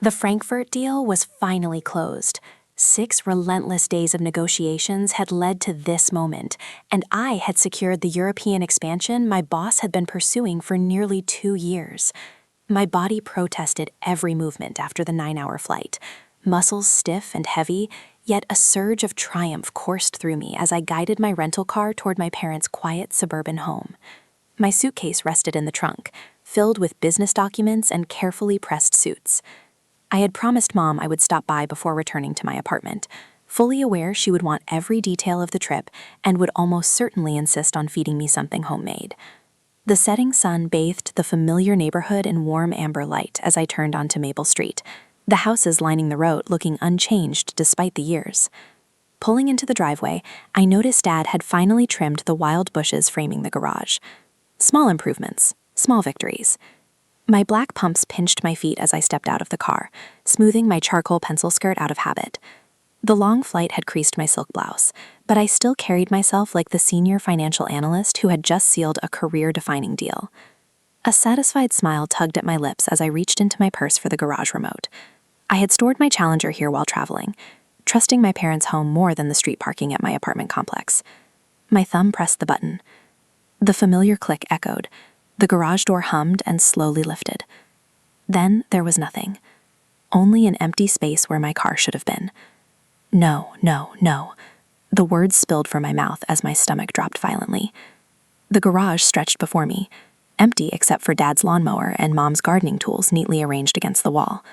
The Frankfurt deal was finally closed. 6 relentless days of negotiations had led to this moment, and I had secured the European expansion my boss had been pursuing for nearly 2 years. My body protested every movement after the 9-hour flight, muscles stiff and heavy, yet a surge of triumph coursed through me as I guided my rental car toward my parents' quiet suburban home. My suitcase rested in the trunk, filled with business documents and carefully pressed suits. I had promised Mom I would stop by before returning to my apartment, fully aware she would want every detail of the trip and would almost certainly insist on feeding me something homemade. The setting sun bathed the familiar neighborhood in warm amber light as I turned onto Maple Street, the houses lining the road looking unchanged despite the years. Pulling into the driveway, I noticed Dad had finally trimmed the wild bushes framing the garage. Small improvements, small victories. My black pumps pinched my feet as I stepped out of the car, smoothing my charcoal pencil skirt out of habit. The long flight had creased my silk blouse, but I still carried myself like the senior financial analyst who had just sealed a career-defining deal. A satisfied smile tugged at my lips as I reached into my purse for the garage remote. I had stored my Challenger here while traveling, trusting my parents' home more than the street parking at my apartment complex. My thumb pressed the button. The familiar click echoed. The garage door hummed and slowly lifted. Then there was nothing. Only an empty space where my car should have been. No, no, no. The words spilled from my mouth as my stomach dropped violently. The garage stretched before me, empty except for Dad's lawnmower and Mom's gardening tools neatly arranged against the wall.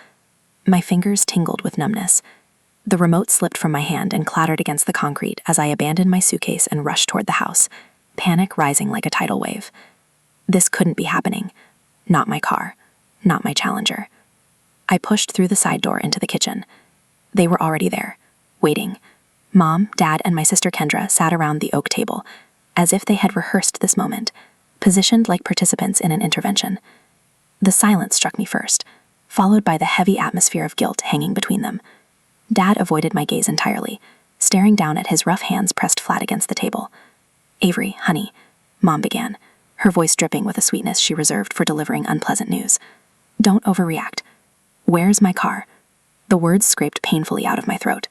My fingers tingled with numbness. The remote slipped from my hand and clattered against the concrete as I abandoned my suitcase and rushed toward the house, panic rising like a tidal wave. This couldn't be happening. Not my car. Not my Challenger. I pushed through the side door into the kitchen. They were already there, waiting. Mom, Dad, and my sister Kendra sat around the oak table, as if they had rehearsed this moment, positioned like participants in an intervention. The silence struck me first, followed by the heavy atmosphere of guilt hanging between them. Dad avoided my gaze entirely, staring down at his rough hands pressed flat against the table. "Avery, honey," Mom began, her voice dripping with a sweetness she reserved for delivering unpleasant news. "Don't overreact. Where's my car?" The words scraped painfully out of my throat.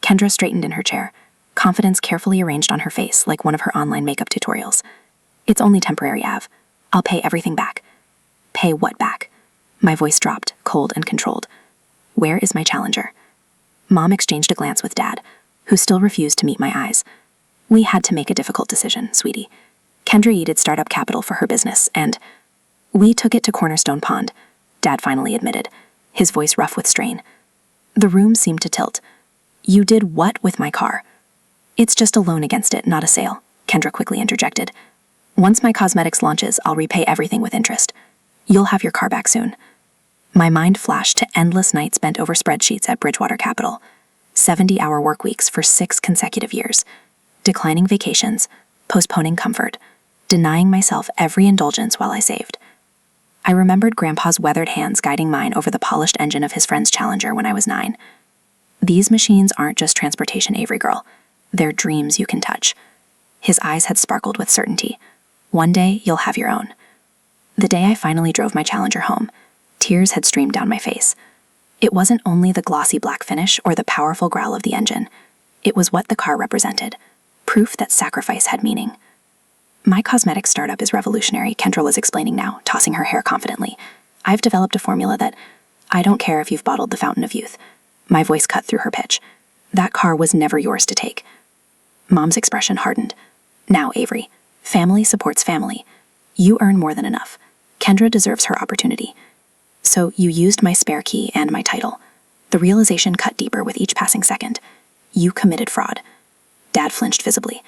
Kendra straightened in her chair, confidence carefully arranged on her face like one of her online makeup tutorials. "It's only temporary, Av. I'll pay everything back." "Pay what back?" My voice dropped, cold and controlled. "Where is my Challenger?" Mom exchanged a glance with Dad, who still refused to meet my eyes. "We had to make a difficult decision, sweetie. Kendra needed startup capital for her business, and we took it to Cornerstone Pond," Dad finally admitted, his voice rough with strain. The room seemed to tilt. "You did what with my car?" "It's just a loan against it, not a sale," Kendra quickly interjected. "Once my cosmetics launches, I'll repay everything with interest. You'll have your car back soon." My mind flashed to endless nights spent over spreadsheets at Bridgewater Capital, 70-hour work weeks for 6 consecutive years, declining vacations, postponing comfort, denying myself every indulgence while I saved. I remembered Grandpa's weathered hands guiding mine over the polished engine of his friend's Challenger when I was 9. "These machines aren't just transportation, Avery girl. They're dreams you can touch." His eyes had sparkled with certainty. "One day, you'll have your own." The day I finally drove my Challenger home, tears had streamed down my face. It wasn't only the glossy black finish or the powerful growl of the engine. It was what the car represented. Proof that sacrifice had meaning. "My cosmetic startup is revolutionary," Kendra was explaining now, tossing her hair confidently. "I've developed a formula that I don't care if you've bottled the fountain of youth." My voice cut through her pitch. "That car was never yours to take." Mom's expression hardened. "Now, Avery, family supports family. You earn more than enough. Kendra deserves her opportunity. So you used my spare key and my title." The realization cut deeper with each passing second. "You committed fraud." Dad flinched visibly.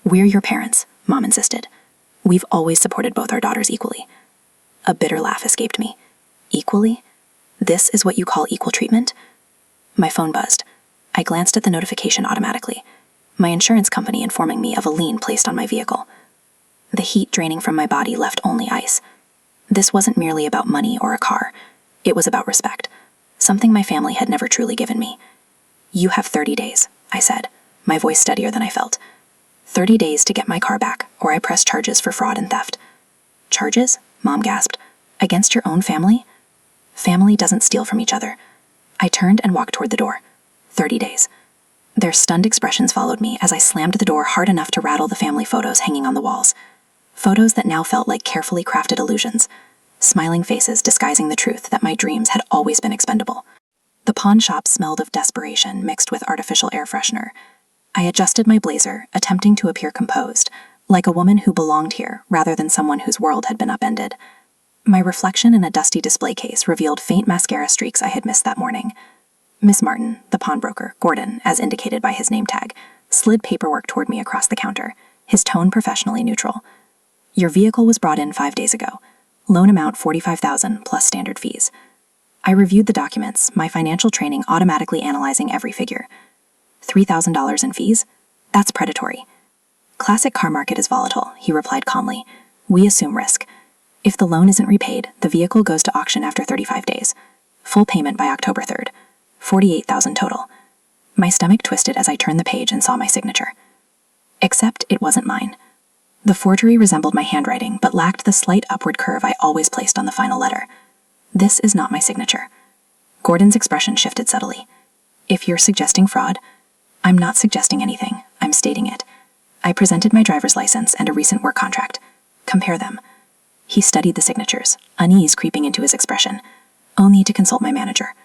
"We're your parents," Mom insisted. "We've always supported both our daughters equally." A bitter laugh escaped me. "Equally? This is what you call equal treatment?" My phone buzzed. I glanced at the notification automatically. My insurance company informing me of a lien placed on my vehicle. The heat draining from my body left only ice. This wasn't merely about money or a car. It was about respect, something my family had never truly given me. "You have 30 days, I said, my voice steadier than I felt. 30 days to get my car back, or I press charges for fraud and theft." "Charges?" Mom gasped. "Against your own family?" Family doesn't steal from each other. I turned and walked toward the door. 30 days. Their stunned expressions followed me as I slammed the door hard enough to rattle the family photos hanging on the walls. Photos that now felt like carefully crafted illusions. Smiling faces disguising the truth that my dreams had always been expendable. The pawn shop smelled of desperation mixed with artificial air freshener. I adjusted my blazer, attempting to appear composed, like a woman who belonged here rather than someone whose world had been upended. My reflection in a dusty display case revealed faint mascara streaks I had missed that morning. Miss Martin, the pawnbroker, Gordon, as indicated by his name tag, slid paperwork toward me across the counter, his tone professionally neutral. Your vehicle was brought in 5 days ago. Loan amount $45,000 plus standard fees. I reviewed the documents, my financial training automatically analyzing every figure. $3,000 in fees? That's predatory. Classic car market is volatile, he replied calmly. We assume risk. If the loan isn't repaid, the vehicle goes to auction after 35 days. Full payment by October 3rd. $48,000 total. My stomach twisted as I turned the page and saw my signature. Except it wasn't mine. The forgery resembled my handwriting, but lacked the slight upward curve I always placed on the final letter. This is not my signature. Gordon's expression shifted subtly. If you're suggesting fraud, I'm not suggesting anything, I'm stating it. I presented my driver's license and a recent work contract. Compare them. He studied the signatures, unease creeping into his expression. I'll need to consult my manager.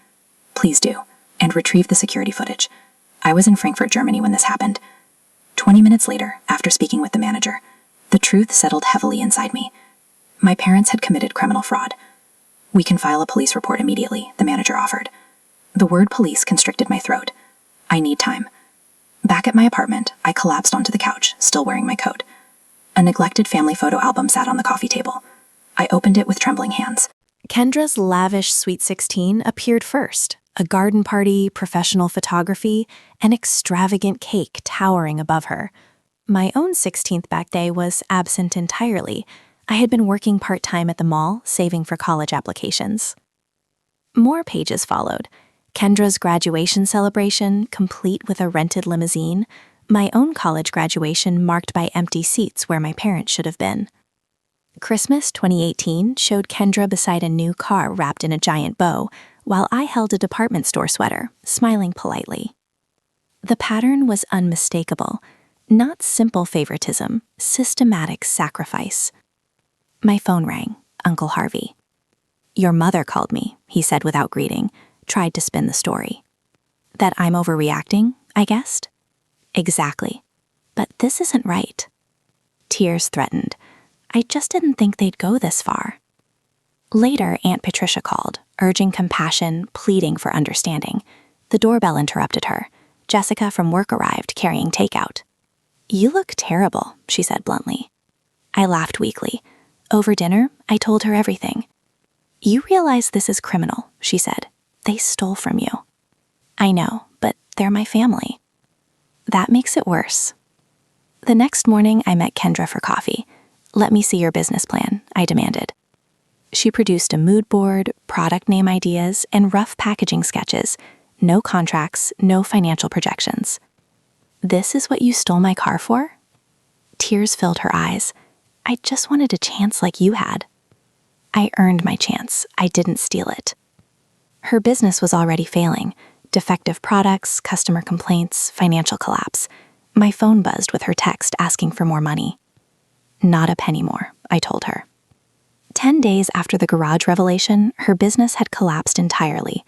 Please do, and retrieve the security footage. I was in Frankfurt, Germany when this happened. 20 minutes later, after speaking with the manager, the truth settled heavily inside me. My parents had committed criminal fraud. We can file a police report immediately, the manager offered. The word police constricted my throat. I need time. Back at my apartment, I collapsed onto the couch, still wearing my coat. A neglected family photo album sat on the coffee table. I opened it with trembling hands. Kendra's lavish Sweet 16 appeared first. A garden party, professional photography, an extravagant cake towering above her. My own 16th back day was absent entirely. I had been working part-time at the mall, saving for college applications. More pages followed. Kendra's graduation celebration, complete with a rented limousine. My own college graduation marked by empty seats where my parents should have been. Christmas 2018 showed Kendra beside a new car wrapped in a giant bow, while I held a department store sweater, smiling politely. The pattern was unmistakable. Not simple favoritism, systematic sacrifice. My phone rang. Uncle Harvey. Your mother called me, he said without greeting, tried to spin the story. That I'm overreacting, I guessed? Exactly. But this isn't right. Tears threatened. I just didn't think they'd go this far. Later, Aunt Patricia called, urging compassion, pleading for understanding. The doorbell interrupted her. Jessica from work arrived, carrying takeout. You look terrible, she said bluntly. I laughed weakly. Over dinner, I told her everything. You realize this is criminal, she said. They stole from you. I know, but they're my family. That makes it worse. The next morning, I met Kendra for coffee. Let me see your business plan, I demanded. She produced a mood board, product name ideas, and rough packaging sketches. No contracts, no financial projections. This is what you stole my car for? Tears filled her eyes. I just wanted a chance like you had. I earned my chance. I didn't steal it. Her business was already failing. Defective products, customer complaints, financial collapse. My phone buzzed with her text asking for more money. Not a penny more, I told her. 10 days after the garage revelation, her business had collapsed entirely.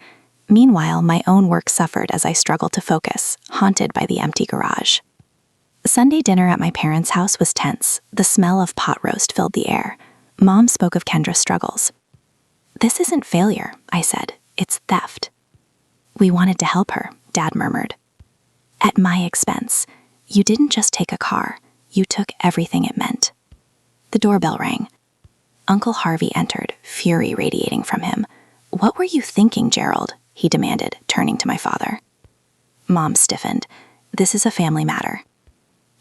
Meanwhile, my own work suffered as I struggled to focus, haunted by the empty garage. Sunday dinner at my parents' house was tense. The smell of pot roast filled the air. Mom spoke of Kendra's struggles. This isn't failure, I said. It's theft. We wanted to help her, Dad murmured. At my expense. You didn't just take a car. You took everything it meant. The doorbell rang. Uncle Harvey entered, fury radiating from him. What were you thinking, Gerald? He demanded, turning to my father. Mom stiffened. This is a family matter.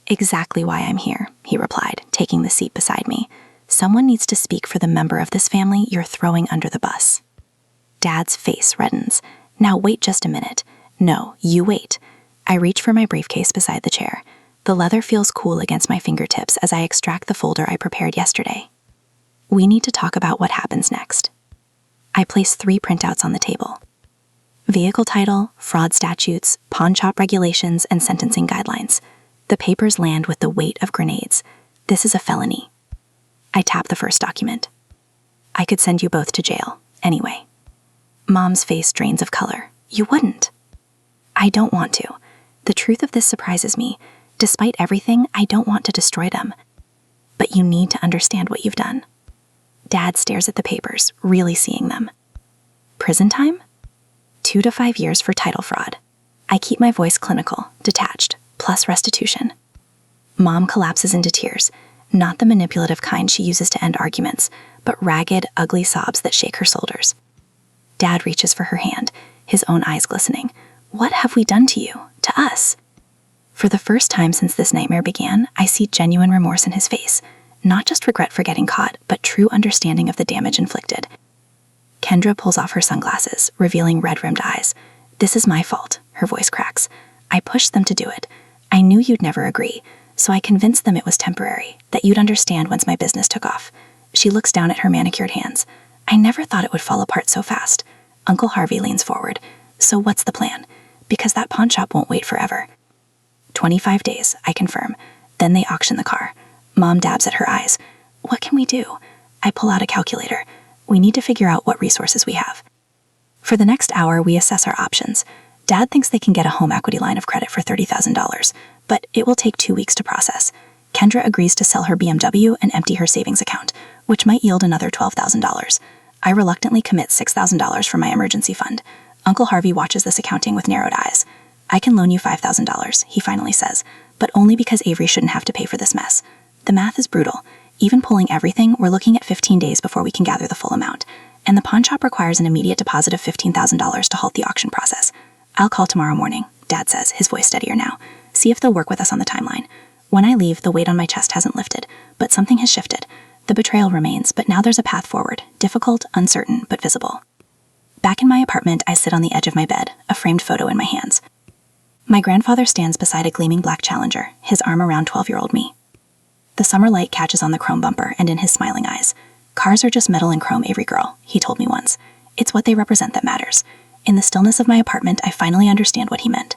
Exactly why I'm here, he replied, taking the seat beside me. Someone needs to speak for the member of this family you're throwing under the bus. Dad's face reddens. Now wait just a minute. No, you wait. I reach for my briefcase beside the chair. The leather feels cool against my fingertips as I extract the folder I prepared yesterday. We need to talk about what happens next. I place 3 printouts on the table. Vehicle title, fraud statutes, pawn shop regulations, and sentencing guidelines. The papers land with the weight of grenades. This is a felony. I tap the first document. I could send you both to jail, anyway. Mom's face drains of color. You wouldn't. I don't want to. The truth of this surprises me. Despite everything, I don't want to destroy them. But you need to understand what you've done. Dad stares at the papers, really seeing them. Prison time? 2 to 5 years for title fraud. I keep my voice clinical, detached, plus restitution. Mom collapses into tears, not the manipulative kind she uses to end arguments, but ragged, ugly sobs that shake her shoulders. Dad reaches for her hand, his own eyes glistening. What have we done to you, to us? For the first time since this nightmare began, I see genuine remorse in his face. Not just regret for getting caught, but true understanding of the damage inflicted. Kendra pulls off her sunglasses, revealing red-rimmed eyes. This is my fault, her voice cracks. I pushed them to do it. I knew you'd never agree, so I convinced them it was temporary, that you'd understand once my business took off. She looks down at her manicured hands. I never thought it would fall apart so fast. Uncle Harvey leans forward. So what's the plan? Because that pawn shop won't wait forever. 25 days, I confirm. Then they auction the car. Mom dabs at her eyes. What can we do? I pull out a calculator. We need to figure out what resources we have. For the next hour, we assess our options. Dad thinks they can get a home equity line of credit for $30,000, but it will take 2 weeks to process. Kendra agrees to sell her BMW and empty her savings account, which might yield another $12,000. I reluctantly commit $6,000 for my emergency fund. Uncle Harvey watches this accounting with narrowed eyes. I can loan you $5,000, he finally says, but only because Avery shouldn't have to pay for this mess. The math is brutal. Even pulling everything, we're looking at 15 days before we can gather the full amount. And the pawn shop requires an immediate deposit of $15,000 to halt the auction process. I'll call tomorrow morning, Dad says, his voice steadier now. See if they'll work with us on the timeline. When I leave, the weight on my chest hasn't lifted, but something has shifted. The betrayal remains, but now there's a path forward. Difficult, uncertain, but visible. Back in my apartment, I sit on the edge of my bed, a framed photo in my hands. My grandfather stands beside a gleaming black Challenger, his arm around 12-year-old me. The summer light catches on the chrome bumper and in his smiling eyes. Cars are just metal and chrome, Avery girl, he told me once. It's what they represent that matters. In the stillness of my apartment, I finally understand what he meant.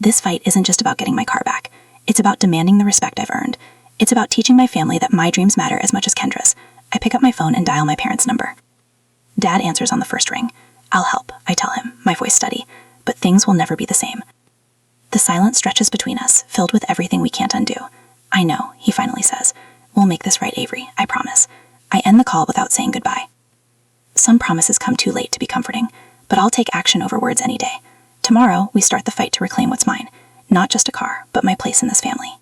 This fight isn't just about getting my car back. It's about demanding the respect I've earned. It's about teaching my family that my dreams matter as much as Kendra's. I pick up my phone and dial my parents' number. Dad answers on the first ring. I'll help, I tell him, my voice steady, but things will never be the same. The silence stretches between us, filled with everything we can't undo. I know, he finally says. We'll make this right, Avery, I promise. I end the call without saying goodbye. Some promises come too late to be comforting, but I'll take action over words any day. Tomorrow, we start the fight to reclaim what's mine. Not just a car, but my place in this family.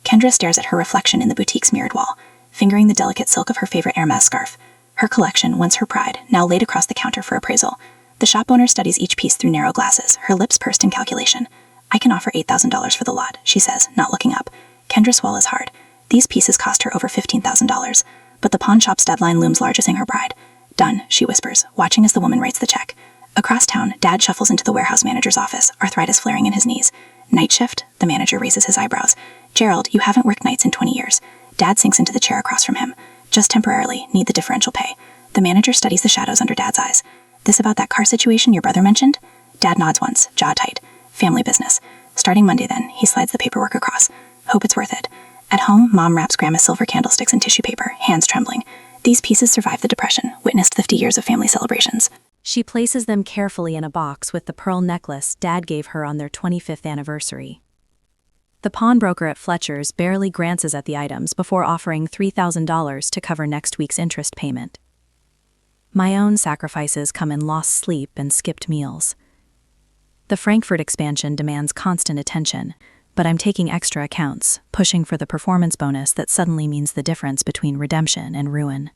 Kendra stares at her reflection in the boutique's mirrored wall, fingering the delicate silk of her favorite Hermes scarf. Her collection, once her pride, now laid across the counter for appraisal. The shop owner studies each piece through narrow glasses, her lips pursed in calculation. I can offer $8,000 for the lot, she says, not looking up. Kendra swallows hard. These pieces cost her over $15,000, but the pawn shop's deadline looms large as her pride. Done, she whispers, watching as the woman writes the check. Across town, Dad shuffles into the warehouse manager's office, arthritis flaring in his knees. Night shift? The manager raises his eyebrows. Gerald, you haven't worked nights in 20 years. Dad sinks into the chair across from him. Just temporarily, need the differential pay. The manager studies the shadows under Dad's eyes. This about that car situation your brother mentioned? Dad nods once, jaw tight. Family business. Starting Monday then, he slides the paperwork across. Hope it's worth it. At home, Mom wraps Grandma's silver candlesticks in tissue paper, hands trembling. These pieces survived the Depression, witnessed 50 years of family celebrations. She places them carefully in a box with the pearl necklace Dad gave her on their 25th anniversary. The pawnbroker at Fletcher's barely glances at the items before offering $3,000 to cover next week's interest payment. My own sacrifices come in lost sleep and skipped meals. The Frankfurt expansion demands constant attention, but I'm taking extra accounts, pushing for the performance bonus that suddenly means the difference between redemption and ruin.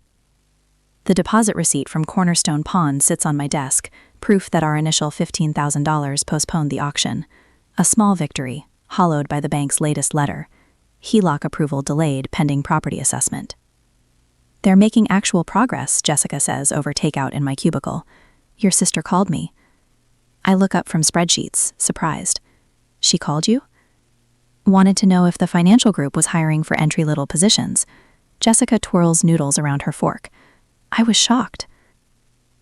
The deposit receipt from Cornerstone Pawn sits on my desk, proof that our initial $15,000 postponed the auction. A small victory, hollowed by the bank's latest letter. HELOC approval delayed pending property assessment. They're making actual progress, Jessica says over takeout in my cubicle. Your sister called me. I look up from spreadsheets, surprised. She called you? Wanted to know if the financial group was hiring for entry-level positions. Jessica twirls noodles around her fork. I was shocked.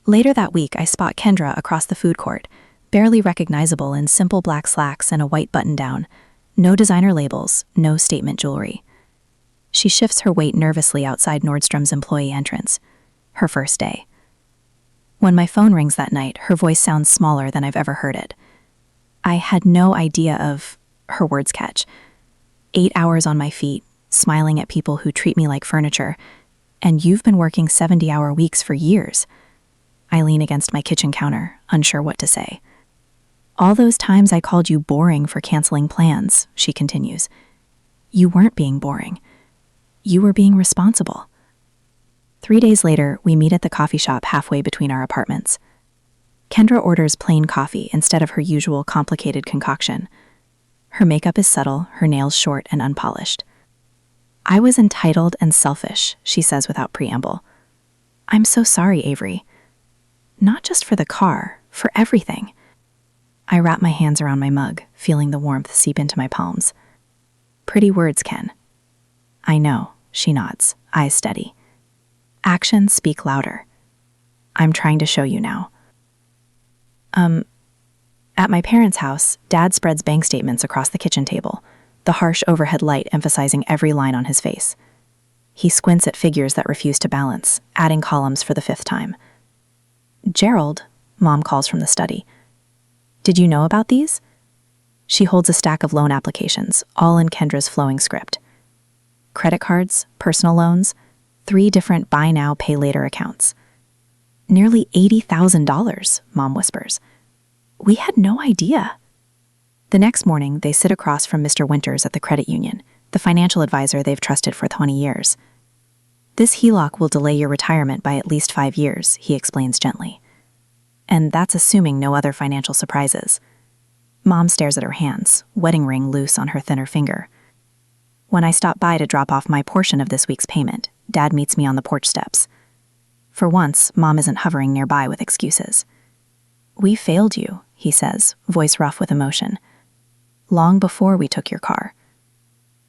Later that week, I spot Kendra across the food court, barely recognizable in simple black slacks and a white button-down. No designer labels, no statement jewelry. She shifts her weight nervously outside Nordstrom's employee entrance. Her first day. When my phone rings that night, her voice sounds smaller than I've ever heard it. I had no idea of, her words catch, 8 hours on my feet, smiling at people who treat me like furniture, and you've been working 70-hour weeks for years. I lean against my kitchen counter, unsure what to say. All those times I called you boring for canceling plans, she continues. You weren't being boring. You were being responsible. 3 days later, we meet at the coffee shop halfway between our apartments. Kendra orders plain coffee instead of her usual complicated concoction. Her makeup is subtle, her nails short and unpolished. I was entitled and selfish, she says without preamble. I'm so sorry, Avery. Not just for the car, for everything. I wrap my hands around my mug, feeling the warmth seep into my palms. Pretty words, Ken. I know, she nods, eyes steady. Actions speak louder. I'm trying to show you now. At my parents' house, Dad spreads bank statements across the kitchen table, the harsh overhead light emphasizing every line on his face. He squints at figures that refuse to balance, adding columns for the 5th time. Gerald, Mom calls from the study. Did you know about these? She holds a stack of loan applications, all in Kendra's flowing script. Credit cards, personal loans, 3 different buy now, pay later accounts. Nearly $80,000, Mom whispers. We had no idea. The next morning, they sit across from Mr. Winters at the credit union, the financial advisor they've trusted for 20 years. This HELOC will delay your retirement by at least 5 years, he explains gently. And that's assuming no other financial surprises. Mom stares at her hands, wedding ring loose on her thinner finger. When I stop by to drop off my portion of this week's payment, Dad meets me on the porch steps. For once, Mom isn't hovering nearby with excuses. We failed you, he says, voice rough with emotion. Long before we took your car.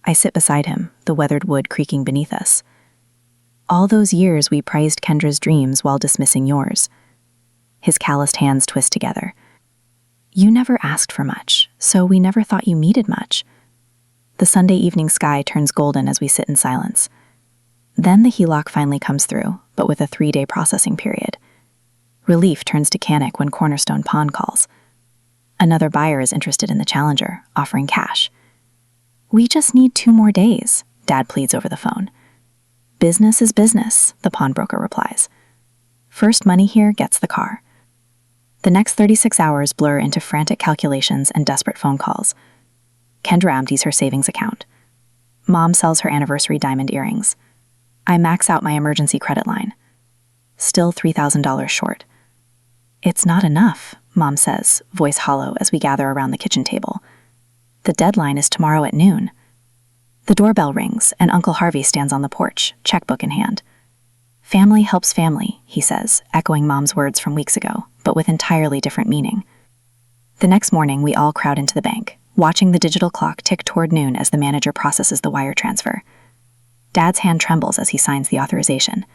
I sit beside him, the weathered wood creaking beneath us. All those years we prized Kendra's dreams while dismissing yours. His calloused hands twist together. You never asked for much, so we never thought you needed much. The Sunday evening sky turns golden as we sit in silence. Then the HELOC finally comes through, but with a 3-day processing period. Relief turns to panic when Cornerstone Pawn calls. Another buyer is interested in the Challenger, offering cash. We just need 2 more days, Dad pleads over the phone. Business is business, the pawnbroker replies. First money here gets the car. The next 36 hours blur into frantic calculations and desperate phone calls. Kendra empties her savings account. Mom sells her anniversary diamond earrings. I max out my emergency credit line. Still $3,000 short. It's not enough, Mom says, voice hollow as we gather around the kitchen table. The deadline is tomorrow at noon. The doorbell rings and Uncle Harvey stands on the porch, checkbook in hand. Family helps family, he says, echoing Mom's words from weeks ago, but with entirely different meaning. The next morning, we all crowd into the bank, watching the digital clock tick toward noon as the manager processes the wire transfer. Dad's hand trembles as he signs the authorization.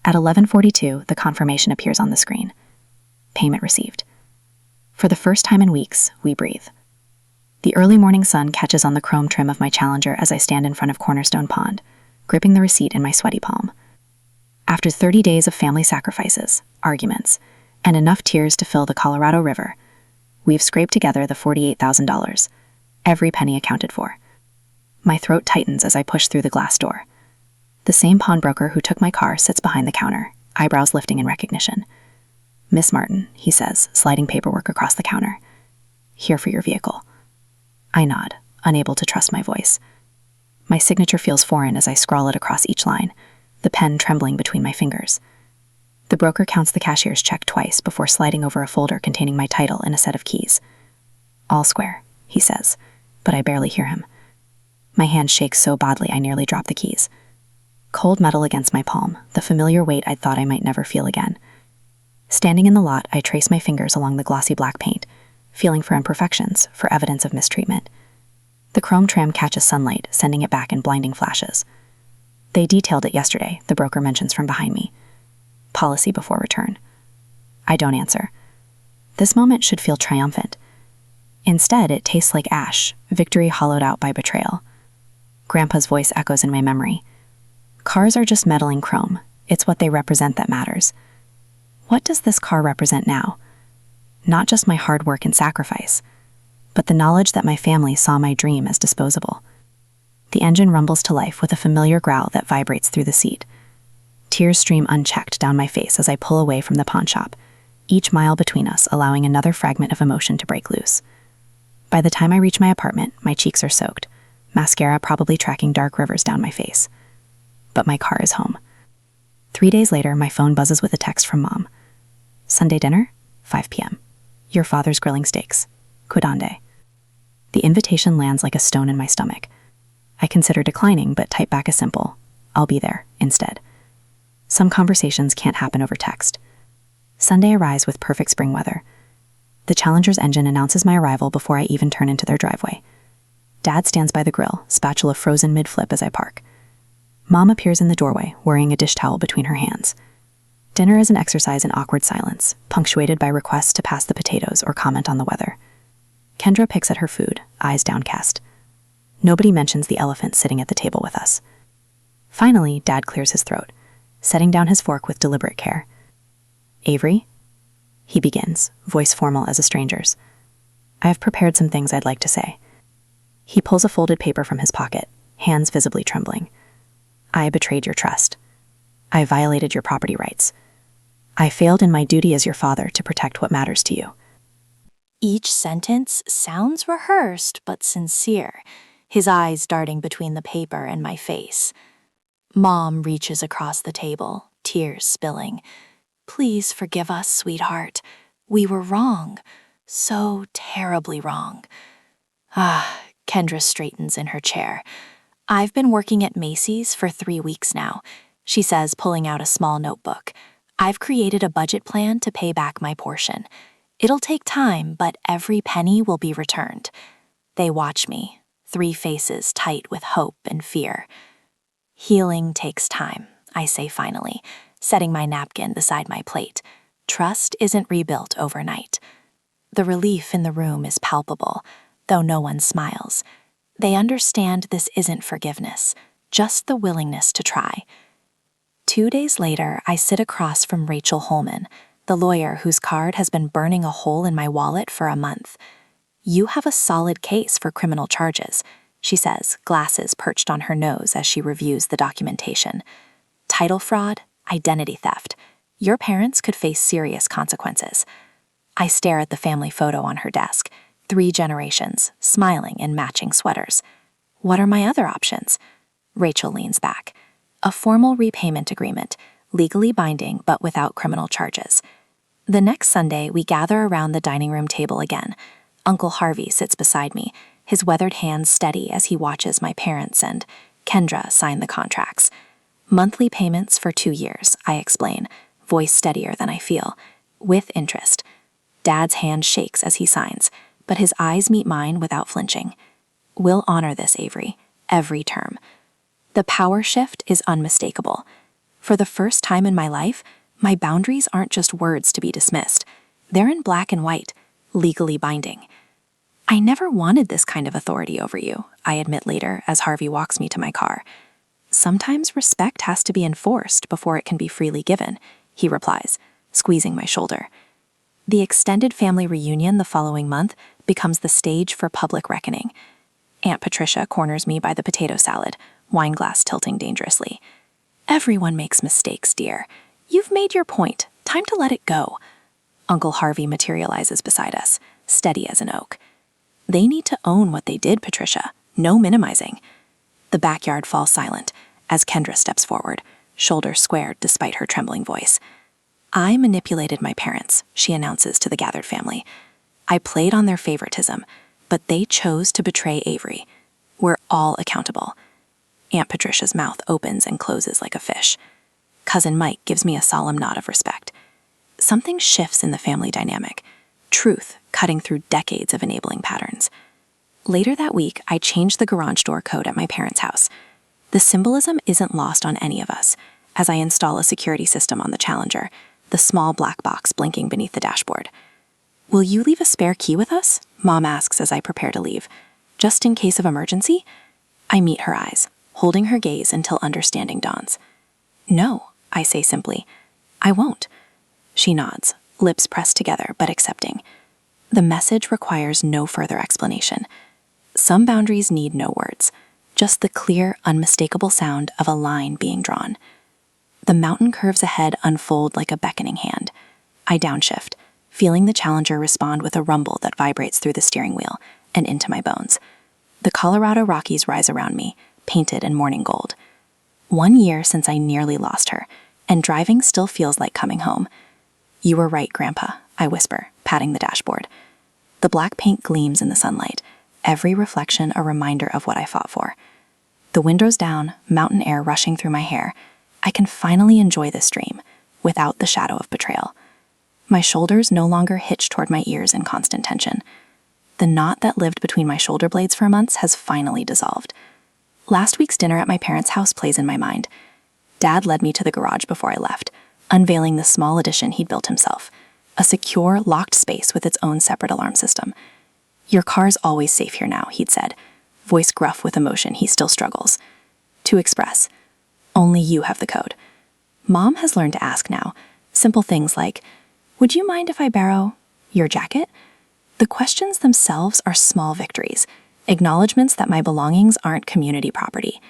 At 11:42, the confirmation appears on the screen. Payment received. For the first time in weeks, we breathe. The early morning sun catches on the chrome trim of my Challenger as I stand in front of Cornerstone Pond, gripping the receipt in my sweaty palm. After 30 days of family sacrifices, arguments, and enough tears to fill the Colorado River, we've scraped together the $48,000, every penny accounted for. My throat tightens as I push through the glass door. The same pawnbroker who took my car sits behind the counter, eyebrows lifting in recognition. Miss Martin, he says, sliding paperwork across the counter. Here for your vehicle. I nod, unable to trust my voice. My signature feels foreign as I scrawl it across each line, the pen trembling between my fingers. The broker counts the cashier's check twice before sliding over a folder containing my title and a set of keys. All square, he says, but I barely hear him. My hand shakes so badly I nearly drop the keys. Cold metal against my palm, the familiar weight I'd thought I might never feel again. Standing in the lot, I trace my fingers along the glossy black paint, feeling for imperfections, for evidence of mistreatment. The chrome trim catches sunlight, sending it back in blinding flashes. They detailed it yesterday, the broker mentions from behind me. Policy before return. I don't answer. This moment should feel triumphant. Instead, it tastes like ash, victory hollowed out by betrayal. Grandpa's voice echoes in my memory. Cars are just metal and chrome. It's what they represent that matters. What does this car represent now? Not just my hard work and sacrifice, but the knowledge that my family saw my dream as disposable. The engine rumbles to life with a familiar growl that vibrates through the seat. Tears stream unchecked down my face as I pull away from the pawn shop, each mile between us allowing another fragment of emotion to break loose. By the time I reach my apartment, my cheeks are soaked, mascara probably tracking dark rivers down my face. But my car is home. 3 days later, my phone buzzes with a text from Mom. Sunday dinner, 5 p.m. Your father's grilling steaks. Cuidande. The invitation lands like a stone in my stomach. I consider declining, but type back a simple, I'll be there, instead. Some conversations can't happen over text. Sunday arrives with perfect spring weather. The Challenger's engine announces my arrival before I even turn into their driveway. Dad stands by the grill, spatula frozen mid-flip as I park. Mom appears in the doorway, worrying a dish towel between her hands. Dinner is an exercise in awkward silence, punctuated by requests to pass the potatoes or comment on the weather. Kendra picks at her food, eyes downcast. Nobody mentions the elephant sitting at the table with us. Finally, Dad clears his throat, setting down his fork with deliberate care. Avery? He begins, voice formal as a stranger's. I have prepared some things I'd like to say. He pulls a folded paper from his pocket, hands visibly trembling. I betrayed your trust. I violated your property rights. I failed in my duty as your father to protect what matters to you. Each sentence sounds rehearsed but sincere, his eyes darting between the paper and my face. Mom reaches across the table, tears spilling. Please forgive us, sweetheart. We were wrong. So terribly wrong. Kendra straightens in her chair. I've been working at Macy's for 3 weeks now, she says, pulling out a small notebook. I've created a budget plan to pay back my portion. It'll take time, but every penny will be returned. They watch me, 3 faces tight with hope and fear. Healing takes time, I say finally, setting my napkin beside my plate. Trust isn't rebuilt overnight. The relief in the room is palpable, though no one smiles. They understand this isn't forgiveness, just the willingness to try. 2 days later, I sit across from Rachel Holman, the lawyer whose card has been burning a hole in my wallet for a month. You have a solid case for criminal charges, she says, glasses perched on her nose as she reviews the documentation. Title fraud, identity theft. Your parents could face serious consequences. I stare at the family photo on her desk. 3 generations, smiling in matching sweaters. What are my other options? Rachel leans back. A formal repayment agreement, legally binding but without criminal charges. The next Sunday, we gather around the dining room table again. Uncle Harvey sits beside me, his weathered hands steady as he watches my parents and Kendra sign the contracts. Monthly payments for 2 years, I explain, voice steadier than I feel, with interest. Dad's hand shakes as he signs, but his eyes meet mine without flinching. We'll honor this, Avery, every term. The power shift is unmistakable. For the first time in my life, my boundaries aren't just words to be dismissed. They're in black and white, legally binding. I never wanted this kind of authority over you, I admit later as Harvey walks me to my car. Sometimes respect has to be enforced before it can be freely given, he replies, squeezing my shoulder. The extended family reunion the following month becomes the stage for public reckoning. Aunt Patricia corners me by the potato salad, wine glass tilting dangerously. Everyone makes mistakes, dear. You've made your point. Time to let it go. Uncle Harvey materializes beside us, steady as an oak. They need to own what they did, Patricia. No minimizing. The backyard falls silent as Kendra steps forward, shoulders squared despite her trembling voice. I manipulated my parents, she announces to the gathered family. I played on their favoritism, but they chose to betray Avery. We're all accountable. Aunt Patricia's mouth opens and closes like a fish. Cousin Mike gives me a solemn nod of respect. Something shifts in the family dynamic, truth cutting through decades of enabling patterns. Later that week, I changed the garage door code at my parents' house. The symbolism isn't lost on any of us. As I install a security system on the Challenger, the small black box blinking beneath the dashboard. "Will you leave a spare key with us?" Mom asks as I prepare to leave. "Just in case of emergency?" I meet her eyes, holding her gaze until understanding dawns. "No," I say simply. "I won't." She nods, lips pressed together but accepting. The message requires no further explanation. Some boundaries need no words, just the clear, unmistakable sound of a line being drawn. The mountain curves ahead unfold like a beckoning hand. I downshift, feeling the Challenger respond with a rumble that vibrates through the steering wheel and into my bones. The Colorado Rockies rise around me, painted in morning gold. 1 year since I nearly lost her, and driving still feels like coming home. "You were right, Grandpa," I whisper, patting the dashboard. The black paint gleams in the sunlight, every reflection a reminder of what I fought for. The windows down, mountain air rushing through my hair, I can finally enjoy this dream, without the shadow of betrayal. My shoulders no longer hitch toward my ears in constant tension. The knot that lived between my shoulder blades for months has finally dissolved. Last week's dinner at my parents' house plays in my mind. Dad led me to the garage before I left, unveiling the small addition he'd built himself, a secure, locked space with its own separate alarm system. "Your car's always safe here now," he'd said, voice gruff with emotion he still struggles to express. "Only you have the code." Mom has learned to ask now, simple things like, "Would you mind if I borrow your jacket?" The questions themselves are small victories, acknowledgments that my belongings aren't community property.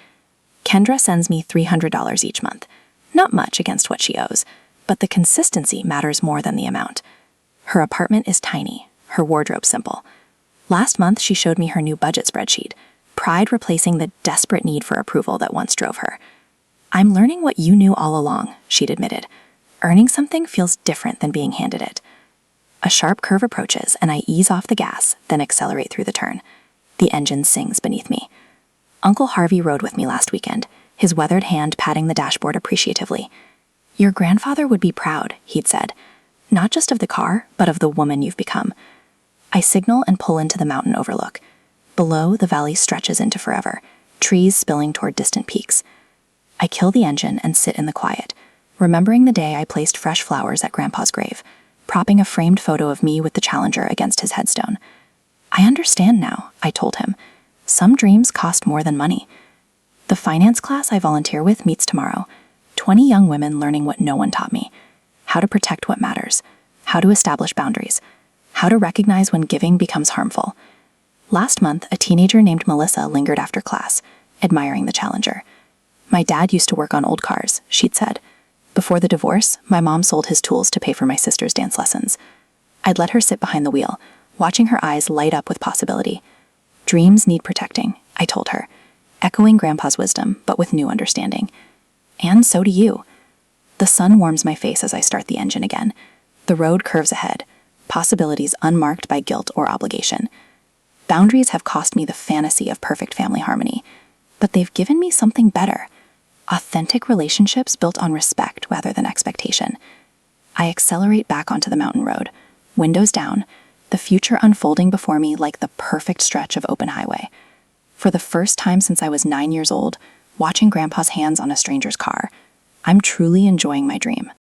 Kendra sends me $300 each month. Not much against what she owes, but the consistency matters more than the amount. Her apartment is tiny, her wardrobe simple. Last month, she showed me her new budget spreadsheet, pride replacing the desperate need for approval that once drove her. "I'm learning what you knew all along," she'd admitted. "Earning something feels different than being handed it." A sharp curve approaches, and I ease off the gas, then accelerate through the turn. The engine sings beneath me. Uncle Harvey rode with me last weekend, his weathered hand patting the dashboard appreciatively. "Your grandfather would be proud," he'd said. "Not just of the car, but of the woman you've become." I signal and pull into the mountain overlook. Below, the valley stretches into forever, trees spilling toward distant peaks. I kill the engine and sit in the quiet, remembering the day I placed fresh flowers at Grandpa's grave, propping a framed photo of me with the Challenger against his headstone. "I understand now," I told him. "Some dreams cost more than money." The finance class I volunteer with meets tomorrow. 20 young women learning what no one taught me: how to protect what matters, how to establish boundaries, how to recognize when giving becomes harmful. Last month, a teenager named Melissa lingered after class, admiring the Challenger. "My dad used to work on old cars," she'd said. "Before the divorce, my mom sold his tools to pay for my sister's dance lessons." I'd let her sit behind the wheel, watching her eyes light up with possibility. "Dreams need protecting," I told her, echoing Grandpa's wisdom, but with new understanding. "And so do you." The sun warms my face as I start the engine again. The road curves ahead, possibilities unmarked by guilt or obligation. Boundaries have cost me the fantasy of perfect family harmony, but they've given me something better: authentic relationships built on respect rather than expectation. I accelerate back onto the mountain road, windows down, the future unfolding before me like the perfect stretch of open highway. For the first time since I was 9 years old, watching Grandpa's hands on a stranger's car, I'm truly enjoying my dream.